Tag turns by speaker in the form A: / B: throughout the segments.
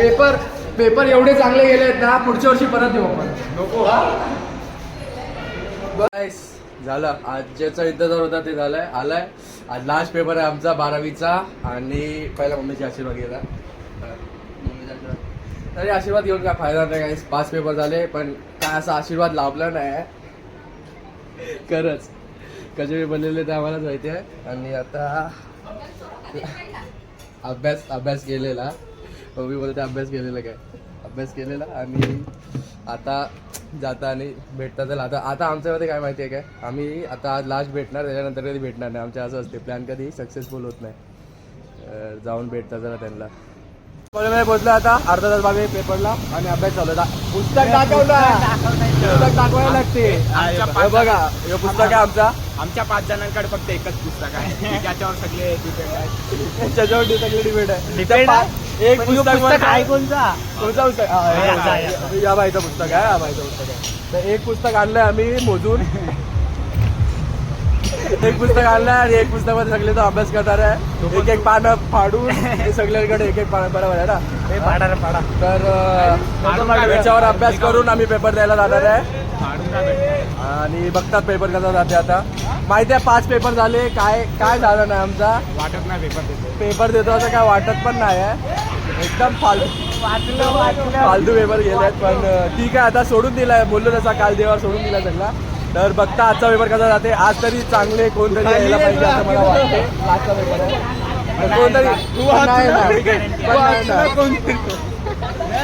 A: Paper paper एवढे चांगले गेलेत ना, पुढच्या वर्षी परत येऊ आपण. नको झालं. आज ज्याचा इंतजार होता ते झालंय, आलाय. आज लास्ट पेपर आहे आमचा 12वीचा. आणि पहिला मम्मीचे आशीर्वाद गेला. तरी आशीर्वाद घेऊन काय फायदा नाही काय. 5 पेपर झाले पण काय असा आशीर्वाद लाभला नाही खरंच. कसे बनलेले ते आम्हालाच माहिती आहे. आणि आता अभ्यास केलेला. मम्मी बोलते अभ्यास केलेला काय, अभ्यास केलेला. आणि आता जाता आणि भेटता. तर आता आमच्यामध्ये काय माहिती आहे काय, आम्ही आता आज लास्ट भेटणार, त्याच्यानंतर कधी भेटणार नाही. आमच्या असं असते, प्लॅन कधी सक्सेसफुल होत नाही. जाऊन भेटता जरा त्यांना. कॉलेजमध्ये पोहोचलो आता. अर्धा तास बाकी पेपरला आणि अभ्यास चालू आहे. पुस्तक दाखवायला लागते. बघा हे पुस्तक आहे आमच्या 5 जणांकडे फक्त एकच पुस्तक आहे, त्याच्यावर सगळे डिपेंड आहे. त्याच्यावर सगळे डिपेंड आहे. एक पुस्तक आहे. कोणता पुस्तक? या बाईचं पुस्तक आहे, या बाईचं पुस्तक आहे. तर एक पुस्तक आणलंय आम्ही मोजून. एक पुस्तक आणलंय आणि एक पुस्तकामध्ये सगळे तो अभ्यास करणार आहे. एक पानं फाडून सगळ्यांकडे एक पानं. बरोबर आहे ना? फाडा. तर याच्यावर अभ्यास करून आम्ही पेपर द्यायला जाणार आहे. आणि बघतात पेपर कसा जाते. आता माहिती आहे 5 पेपर झाले, काय झालं नाही आमचा. वाटत नाही पेपर देतो असं काय वाटत पण नाही आहे. एकदम फालतू पेपर गेलेत. पण ठीक आहे, आता सोडून दिलाय. बोललो तसा काल देवावर सोडून दिला सगळा. तर बघता आजचा पेपर कसा जाते. आज तरी चांगले कोणतरी यायला पाहिजे असं मला वाटते. आजचा पेपर आहे कोणतरी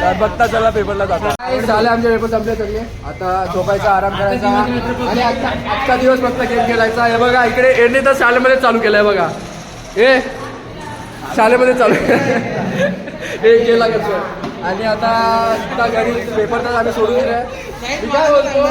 A: तर बघता चला पेपरला जातो. झाले आमचे पेपर संपले सगळे. आता झोपायचा, आराम करायचा आणि आजचा दिवस फक्त गेम खेळायचा. हे बघा इकडे यांनी तर शाळेमध्ये चालू केलंय बघा. हे शाळेमध्ये चालू हे गेला कसं. आणि आता घरी पेपर तर आम्ही सोडून दिलाय. मी काय बोलतो